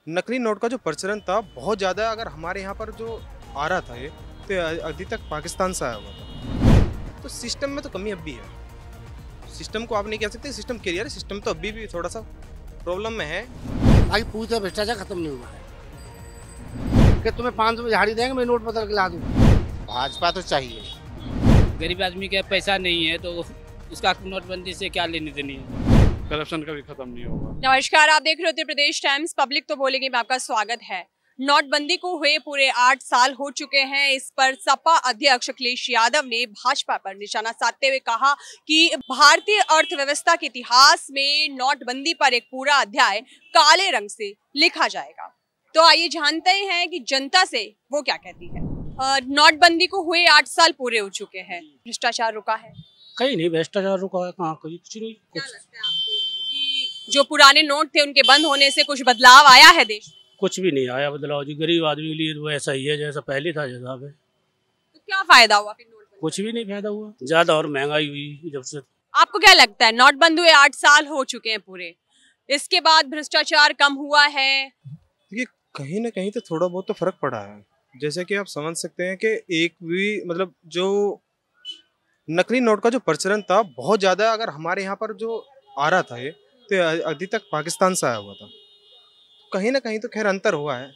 नकली नोट का जो प्रचलन था बहुत ज़्यादा, अगर हमारे यहाँ पर जो आ रहा था ये तो अधिक तक पाकिस्तान से आया हुआ था। तो सिस्टम में तो कमी अब भी है। सिस्टम को आप नहीं कह सकते सिस्टम क्लियर है, सिस्टम तो अभी भी थोड़ा सा प्रॉब्लम में है। भाई पूरी तरह भ्रष्टाचार खत्म नहीं हुआ है कि तुम्हें 500 में झाड़ी देंगे मैं नोट बदल के ला दूँ। भाजपा तो चाहिए। गरीब आदमी के पैसा नहीं है तो उसका नोटबंदी से क्या लेनी देनी है। करप्शन कभी खत्म नहीं होगा। नमस्कार, आप देख रहे हो उत्तर प्रदेश टाइम्स पब्लिक तो बोलेंगे में आपका स्वागत है। नोटबंदी को हुए पूरे 8 साल हो चुके हैं। इस पर सपा अध्यक्ष अखिलेश यादव ने भाजपा पर निशाना साधते हुए कहा कि भारतीय अर्थव्यवस्था के इतिहास में नोटबंदी पर एक पूरा अध्याय काले रंग से लिखा जाएगा। तो आइए जानते हैं कि जनता से वो क्या कहती है। नोटबंदी को हुए 8 साल पूरे हो चुके हैं, भ्रष्टाचार रुका है? कहीं नहीं भ्रष्टाचार रुका है, कहाँ कहीं कुछ नहीं। क्या लगता है आपको कि जो पुराने नोट थे उनके बंद होने से कुछ बदलाव आया है देश में? कुछ भी नहीं आया बदलाव जी। गरीब आदमी के लिए तो ऐसा ही है जैसा पहले था जैसा है। तो क्या फायदा हुआ फिर नोटबंदी? कुछ भी नहीं फायदा हुआ, ज्यादा और महंगाई हुई जब से। आपको क्या लगता है नोटबंद हुए 8 साल हो चुके हैं पूरे, इसके बाद भ्रष्टाचार कम हुआ है? देखिए कहीं ना कहीं तो थोड़ा बहुत तो फर्क पड़ा है। जैसे कि आप समझ सकते हैं कि एक भी मतलब जो नकली नोट का जो प्रचलन था बहुत ज़्यादा, अगर हमारे यहाँ पर जो आ रहा था ये तो अधिक तक पाकिस्तान से आया हुआ था। कहीं ना कहीं तो खैर अंतर हुआ है।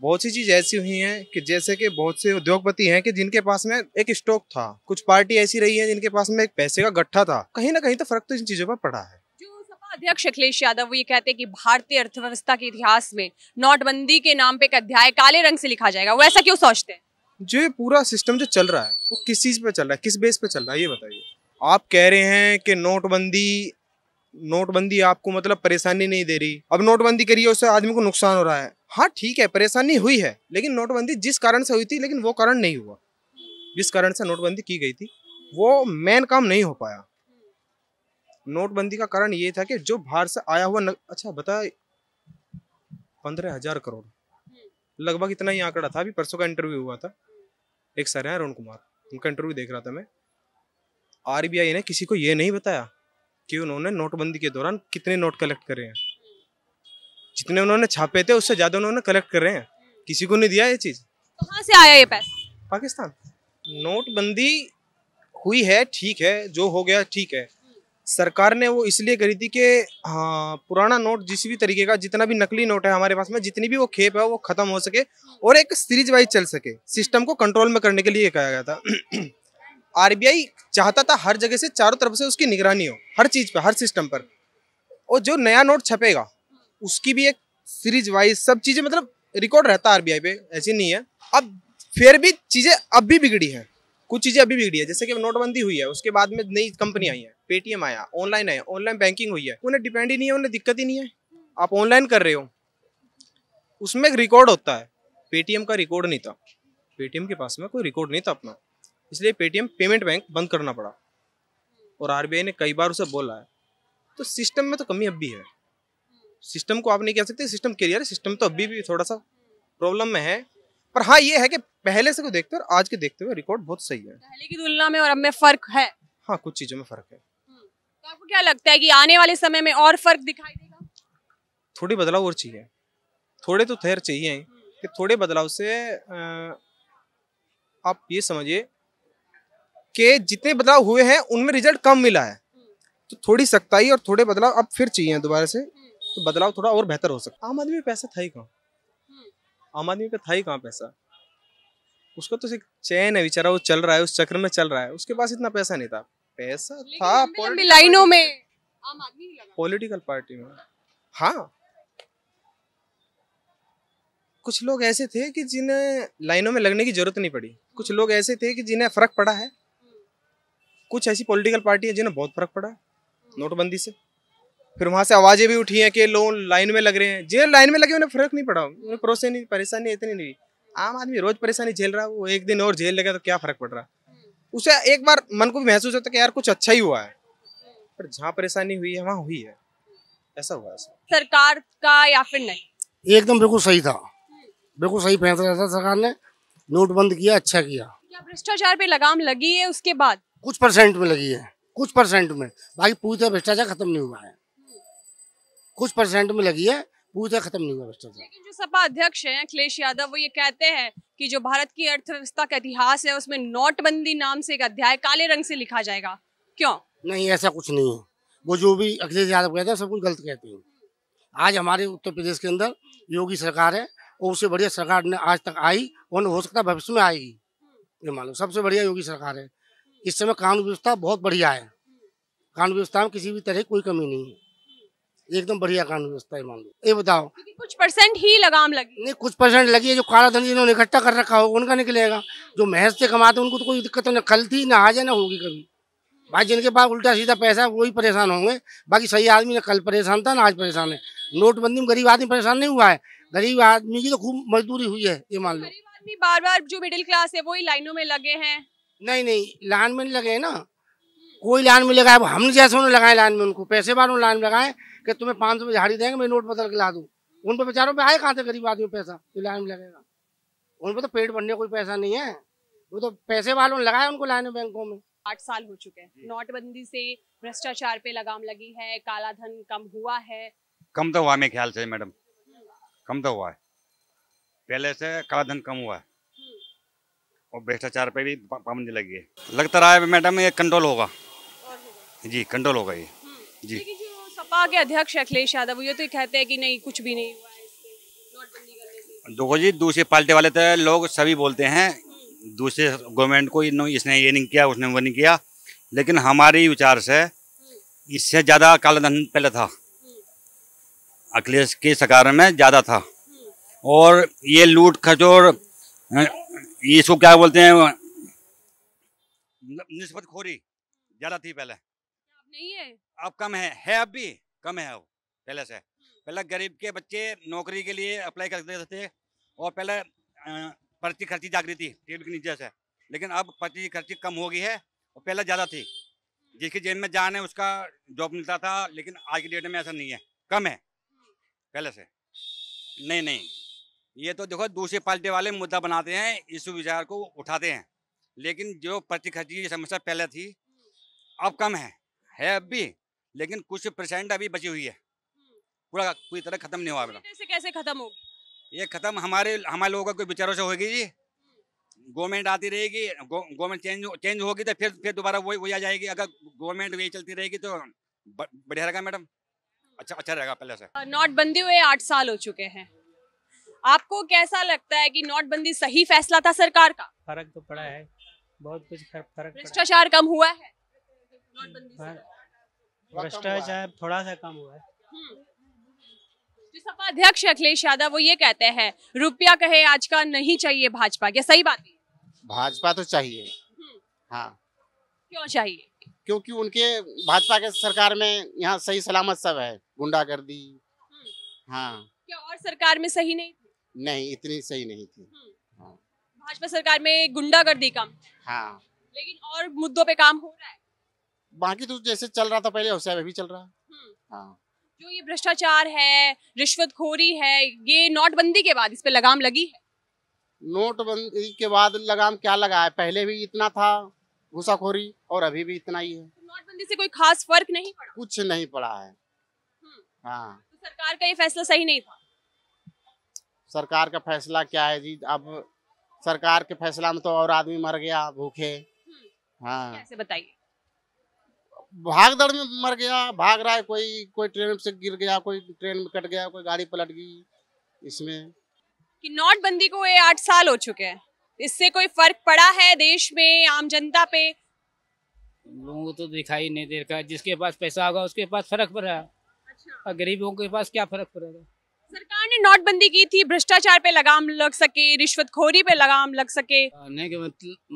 बहुत सी चीज ऐसी हुई हैं कि जैसे कि बहुत से उद्योगपति हैं कि जिनके पास में एक स्टॉक था, कुछ पार्टी ऐसी रही है जिनके पास में एक पैसे का गट्ठा था। कहीं ना कहीं तो फर्क तो इन चीजों पर पड़ा है। जो सपा अध्यक्ष अखिलेश यादव वो ये कहते हैं कि भारतीय अर्थव्यवस्था के इतिहास में नोटबंदी के नाम पे एक अध्याय काले रंग से लिखा जाएगा, वो ऐसा क्यों सोचते हैं? जो ये पूरा सिस्टम जो चल रहा है वो किस चीज पे चल रहा है, किस बेस पे चल रहा है, ये बताइए। आप कह रहे हैं कि नोटबंदी आपको मतलब परेशानी नहीं दे रही। अब नोटबंदी करी है उससे आदमी को नुकसान हो रहा है। हाँ ठीक है, परेशानी हुई है, लेकिन नोटबंदी जिस कारण से हुई थी लेकिन वो कारण नहीं हुआ। जिस कारण से नोटबंदी की गई थी वो मेन काम नहीं हो पाया। नोटबंदी का कारण ये था कि जो बाहर से आया हुआ अच्छा बता 15,000 करोड़ लगभग इतना ही आंकड़ा था। अभी परसों का इंटरव्यू हुआ था, एक सर है अरुण कुमार, उनका इंटरव्यू देख रहा था मैं। आरबीआई ने किसी को ये नहीं बताया कि उन्होंने नोटबंदी के दौरान कितने नोट कलेक्ट करे हैं। जितने उन्होंने छापे थे उससे ज्यादा उन्होंने कलेक्ट कर रहे हैं। किसी को नहीं दिया ये चीज। कहाँ से आया ये पैसा? पाकिस्तान। नोटबंदी हुई है, ठीक है, जो हो गया ठीक है। सरकार ने वो इसलिए करी थी कि हाँ पुराना नोट जिस भी तरीके का जितना भी नकली नोट है हमारे पास में, जितनी भी वो खेप है वो खत्म हो सके और एक सीरीज वाइज चल सके। सिस्टम को कंट्रोल में करने के लिए कहा गया था। आरबीआई चाहता था हर जगह से चारों तरफ से उसकी निगरानी हो, हर चीज पे, हर सिस्टम पर। और जो नया नोट छपेगा उसकी भी एक सीरीज वाइज सब चीजें मतलब रिकॉर्ड रहता है आरबीआई पे, ऐसी नहीं है। अब फिर भी चीजें अब भी बिगड़ी है, कुछ चीजें अभी बिगड़ी है। जैसे कि नोटबंदी हुई है उसके बाद में नई कंपनी आई है, पेटीएम आया, ऑनलाइन आया, ऑनलाइन बैंकिंग हुई है। उन्हें डिपेंड ही नहीं है, उन्हें दिक्कत ही नहीं है। आप ऑनलाइन कर रहे हो, उसमें एक रिकॉर्ड होता है। पेटीएम का रिकॉर्ड नहीं था, पेटीएम के पास में कोई रिकॉर्ड नहीं था अपना, इसलिए पेटीएम पेमेंट बैंक बंद करना पड़ा। और आरबीआई ने कई बार उसे बोला है। तो सिस्टम में तो कमी अब भी है। सिस्टम को आप नहीं कह सकते सिस्टम क्लियर है, सिस्टम तो अभी भी थोड़ा सा प्रॉब्लम में है। पर हाँ ये है कि पहले से को देखते हुए और आज के देखते हुए रिकॉर्ड बहुत सही है। पहले की तुलना में और अब में फर्क है? हाँ कुछ चीजों में फर्क है। तो आपको क्या लगता है कि आने वाले समय में और फर्क दिखाई देगा? थोड़ी बदलाव और चाहिए, थोड़े तो खैर चाहिए कि थोड़े बदलाव से आप ये समझिए कि जितने बदलाव हुए हैं उनमें रिजल्ट कम मिला है। तो थोड़ी सख्ताई और थोड़े बदलाव अब फिर चाहिए दोबारा से, तो बदलाव थोड़ा और बेहतर हो सकता है। आम आदमी में पैसा था ही कहाँ? आम आदमी पे था ही कहाँ पैसा? उसका तो सिर्फ चैन है बेचारा, वो चल रहा है, उस चक्र में चल रहा है। उसके पास इतना पैसा नहीं था। पैसा था लंबी लाइनों में आम आदमी नहीं लगा। पॉलिटिकल पार्टी में। हाँ कुछ लोग ऐसे थे कि जिन्हें लाइनों में लगने की जरूरत नहीं पड़ी। कुछ लोग ऐसे थे कि जिन्हें फर्क पड़ा है। कुछ ऐसी पॉलिटिकल पार्टी है जिन्हें बहुत फर्क पड़ा है नोटबंदी से। फिर वहां से आवाजें भी उठी हैं कि लोग लाइन में लग रहे हैं। जिन्हें लाइन में लगे उन्हें फर्क नहीं पड़ा, उन्हें परेशानी इतनी नहीं। आम आदमी रोज परेशानी झेल रहा है, वो एक दिन और झेल लेगा तो क्या फर्क पड़ रहा है? उसे एक बार मन को भी महसूस होता है कि यार कुछ अच्छा ही हुआ है। पर जहाँ परेशानी हुई है वहाँ हुई है, ऐसा हुआ है। सरकार का या फिर नहीं? एकदम बिल्कुल सही था, बिल्कुल सही फैसला था सरकार ने। नोट बंद किया, अच्छा किया। क्या भ्रष्टाचार पे लगाम लगी है उसके बाद? कुछ परसेंट में लगी है, कुछ परसेंट में। बाकी पूरी तरह भ्रष्टाचार खत्म नहीं हुआ है। कुछ परसेंट में लगी है, पूरी तरह खत्म नहीं हुआ भ्रष्टाचार। लेकिन जो सपा अध्यक्ष हैं अखिलेश यादव, वो ये कहते हैं कि जो भारत की अर्थव्यवस्था का इतिहास है उसमें नोटबंदी नाम से एक अध्याय काले रंग से लिखा जाएगा। क्यों? नहीं, ऐसा कुछ नहीं है। वो जो भी अखिलेश यादव कहते हैं सब कुछ गलत कहते हैं। आज हमारे उत्तर प्रदेश के अंदर योगी सरकार है और उससे बढ़िया सरकार ने आज तक आई और हो सकता है भविष्य में आएगी। ये मान लो सबसे बढ़िया योगी सरकार है। इस समय कानून व्यवस्था बहुत बढ़िया है। कानून व्यवस्था में किसी भी तरह कोई कमी नहीं है, एकदम बढ़िया कानून व्यवस्था है। मान लो ये बताओ, कुछ परसेंट ही लगाम लगी। नहीं, कुछ परसेंट लगी है। जो काला धन जिन्होंने इकट्ठा कर रखा होगा उनका निकलेगा। जो महज से कमाते हैं उनको तो कोई दिक्कत नहीं, कल थी ना आज है ना होगी कभी। भाई जिनके पास उल्टा सीधा पैसा है वही परेशान होंगे, बाकी सही आदमी ने कल परेशान था ना आज परेशान है। नोटबंदी में गरीब आदमी परेशान नहीं हुआ है, गरीब आदमी की तो खूब मजदूरी हुई है। ये मान लो गरीब आदमी बार बार जो मिडिल क्लास है वही लाइनों में लगे हैं। नहीं, लाइन में नहीं लगे ना, कोई लाइन में लगाए। हमने जैसे उन्होंने लगाए लाइन में, उनको पैसे वालों लाइन में लगाए कि तुम्हें 500 में झाड़ी देंगे, मैं नोट बदल के ला दूं। उन पर बेचारों पे आए कहाँ से गरीब आदमी पैसा जो लाइन में लगेगा? उन पर तो पेट भरने कोई पैसा नहीं है, वो तो पैसे वालों ने लगाया उनको लाइन में बैंकों में। 8 साल हो चुके हैं, नोटबंदी से भ्रष्टाचार पे लगाम लगी है, काला धन कम हुआ है। कम तो हुआ मेरे ख्याल से मैडम, कम तो हुआ है। पहले से काला धन कम हुआ है और भ्रष्टाचार पे भी पाबंदी लगी है। लगता रहा है मैडम ये कंट्रोल होगा जी, कंट्रोल होगा ये जी। लेकिन जो सपा के अध्यक्ष अखिलेश यादव वो ये तो कहते हैं कि नहीं कुछ भी नहीं हुआ है इससे, नोटबंदी करने से। देखो जी, दूसरी पार्टी वाले तो लोग सभी बोलते हैं दूसरे गवर्नमेंट को इसने ये नहीं किया उसने वो नहीं किया, लेकिन हमारी विचार से इससे ज़्यादा काला धन पहले था, अखिलेश की सरकार में ज़्यादा था। और ये लूट खचोर, इसको क्या बोलते हैं, निस्बतखोरी ज़्यादा थी पहले। नहीं है, अब कम है अब भी कम है। अब पहले से, पहले गरीब के बच्चे नौकरी के लिए अप्लाई करते थे और पहले पर्ची खर्ची जागरी थी टेबल के नीचे से, लेकिन अब पर्ची खर्ची कम हो गई है और पहले ज़्यादा थी। जिसकी जेब में जान है उसका जॉब मिलता था, लेकिन आज की डेट में ऐसा नहीं है, कम है पहले से। नहीं, ये तो देखो दूसरी पार्टी वाले मुद्दा बनाते हैं, इस विचार को उठाते हैं, लेकिन जो पर्ची खर्ची की समस्या पहले थी अब कम है अब भी, लेकिन कुछ परसेंट अभी बची हुई है, पूरी तरह खत्म नहीं हुआ। ऐसे कैसे खत्म होगी? ये खत्म हमारे लोगों का कोई विचारों से होगी जी। गवर्नमेंट आती रहेगी, गवर्नमेंट चेंज होगी तो फिर दोबारा वही आ जाएगी। अगर गवर्नमेंट वही चलती रहेगी तो बढ़िया रहेगा मैडम, अच्छा रहेगा पहले से। नोटबंदी हुए 8 साल हो चुके हैं, आपको कैसा लगता है कि नोटबंदी सही फैसला था सरकार का? फर्क तो पड़ा है, बहुत कुछ फर्क पड़ा। भ्रष्टाचार कम हुआ है नोटबंदी से? भ्रष्टाचार थोड़ा सा कम हुआ है। जो सपा अध्यक्ष अखिलेश यादव वो ये कहते हैं रुपया कहे आज का नहीं चाहिए भाजपा, क्या सही बात है? भाजपा तो चाहिए। हाँ, क्यों चाहिए? क्योंकि उनके भाजपा के सरकार में यहाँ सही सलामत सब है, गुंडागर्दी। हाँ, क्या और सरकार में सही नहीं थी? नहीं, इतनी सही नहीं थी। हाँ, भाजपा सरकार में गुंडागर्दी कम, हाँ, लेकिन और मुद्दों पे काम हो रहा है। बाकी तो जैसे चल रहा था पहले वैसे अभी भी चल रहा है। हाँ, जो ये भ्रष्टाचार है, रिश्वतखोरी है, ये नोटबंदी के बाद इस पे लगाम लगी है। नोटबंदी के बाद लगाम क्या लगा है? पहले भी इतना था घुसाखोरी और अभी भी इतना ही है। तो नोटबंदी से कोई खास फर्क नहीं पड़ा? कुछ नहीं पड़ा है। हाँ, तो सरकार का ये फैसला सही नहीं था? सरकार का फैसला क्या है जी? अब सरकार के फैसला में तो और आदमी मर गया भूखे। हाँ, कैसे बताइए? भाग दौड़ में मर गया, भाग रहा है, कोई ट्रेन से गिर गया, कोई ट्रेन में कट गया, कोई गाड़ी पलट गई। इसमें कि नोटबंदी को ये 8 साल हो चुके हैं, इससे कोई फर्क पड़ा है देश में आम जनता पे? लोगों को तो दिखाई नहीं दे रहा, जिसके पास पैसा होगा उसके पास फर्क पड़ रहा है। और गरीबों के पास क्या फर्क पड़ेगा? सरकार ने नोटबंदी की थी भ्रष्टाचार पे लगाम लग सके, रिश्वतखोरी पे लगाम लग सके। कहने के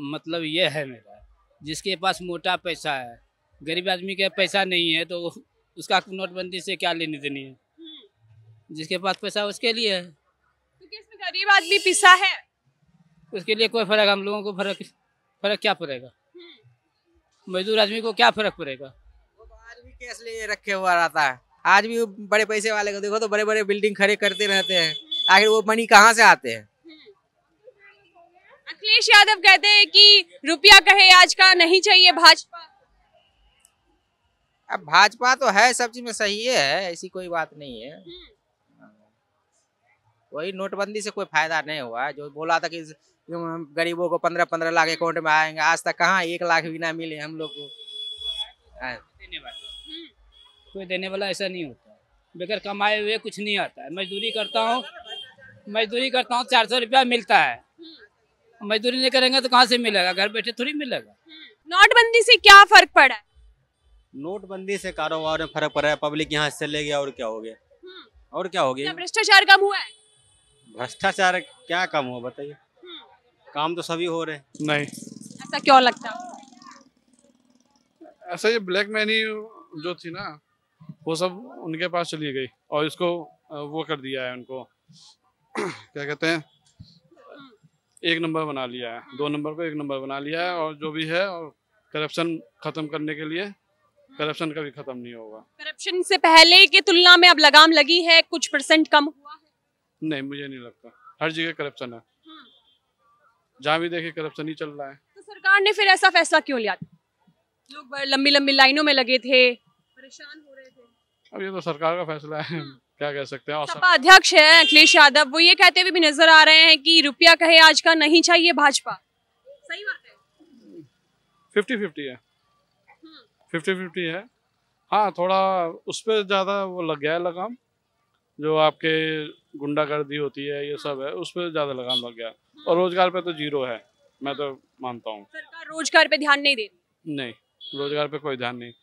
मतलब ये है मेरा, जिसके पास मोटा पैसा है, गरीब आदमी के पैसा नहीं है तो उसका नोटबंदी से क्या लेनी देनी है? जिसके पास पैसा उसके लिए है। तो क्या इसमें गरीब आदमी पिसा है? उसके लिए कोई फर्क, हम लोगों को फर्क क्या पड़ेगा? मजदूर आदमी को क्या फर्क पड़ेगा? वो तो आज भी कैश लिए रखे हुआ रहता है, आज भी बड़े पैसे वाले को देखो तो बड़े बड़े बिल्डिंग खड़े करते रहते हैं, आखिर वो मनी कहाँ से आते हैं? अखिलेश यादव कहते हैं कि रुपया कहे आज का नहीं चाहिए भाजपा। अब भाजपा तो है सब चीज में सही है, ऐसी कोई बात नहीं है। वही नोटबंदी से कोई फायदा नहीं हुआ है। जो बोला था कि गरीबों को 15-15 लाख अकाउंट में आएंगे, आज तक कहाँ 1 लाख भी ना मिले हम लोग को। देने वाला कोई देने वाला ऐसा नहीं होता है। बगैर कमाए हुए कुछ नहीं आता है। मजदूरी करता हूँ 400 रुपया मिलता है। मजदूरी नहीं करेंगे तो कहाँ से मिलेगा, घर बैठे थोड़ी मिलेगा। नोटबंदी से क्या फर्क पड़ा है? नोटबंदी से कारोबार में फर्क पड़ा है, पब्लिक यहाँ से चले गया और क्या हो गया, और क्या हो गया। क्या भ्रष्टाचार कम हुआ है? भ्रष्टाचार क्या कम हुआ बताइए, काम तो सभी हो रहे हैं। नहीं, ऐसा क्यों लगता है? ऐसा ये ब्लैक मनी जो थी ना वो सब उनके पास चली गई और इसको वो कर दिया है उनको क्या कहते हैं, 1 नंबर बना लिया है, 2 नंबर को 1 नंबर बना लिया है। और जो भी है और करप्शन खत्म करने के लिए, करप्शन कभी खत्म नहीं होगा। करप्शन से पहले की तुलना में अब लगाम लगी है, कुछ % कम हुआ है? नहीं, मुझे नहीं लगता, हर जगह करप्शन है, जहाँ भी देखिए करप्शन ही चल रहा है। तो सरकार ने फिर ऐसा फैसला क्यों लिया? लोग लंबी लंबी लाइनों में लगे थे, परेशान हो रहे थे। अब ये तो सरकार का फैसला है, क्या कह सकते हैं। और सपा अध्यक्ष है अखिलेश यादव, वो ये कहते हुए भी नजर आ रहे हैं कि रुपया कहे आज का नहीं चाहिए भाजपा। सही बात है? 50-50 है, 50-50 है। हाँ, थोड़ा उस पर ज्यादा वो लग गया है लगाम, जो आपके गुंडागर्दी होती है ये सब है, उस पर ज्यादा लगाम लग गया। और रोजगार पे तो 0 है, मैं तो मानता हूँ। सरकार रोजगार पे ध्यान नहीं दे रही। नहीं, रोजगार पे कोई ध्यान नहीं।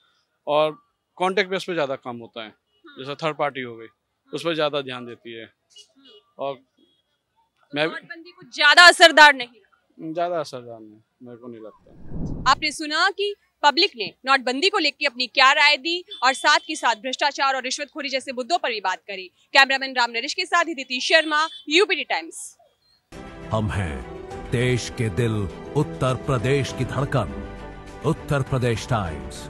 और कॉन्ट्रैक्ट बेस पे ज्यादा काम होता है, जैसे थर्ड पार्टी हो गई, उस पर ज्यादा ध्यान देती है। और मैं नोटबंदी कुछ ज्यादा असरदार नहीं, ज्यादा असरदार नहीं, मेरे को नहीं लगता। आपने सुना कि पब्लिक ने नोटबंदी को लेकर अपनी क्या राय दी और साथ ही साथ भ्रष्टाचार और रिश्वतखोरी जैसे मुद्दों पर भी बात करी। कैमरामैन राम नरेश के साथ अदिति शर्मा, यूपीडी टाइम्स। हम हैं देश के दिल, उत्तर प्रदेश की धड़कन, उत्तर प्रदेश टाइम्स।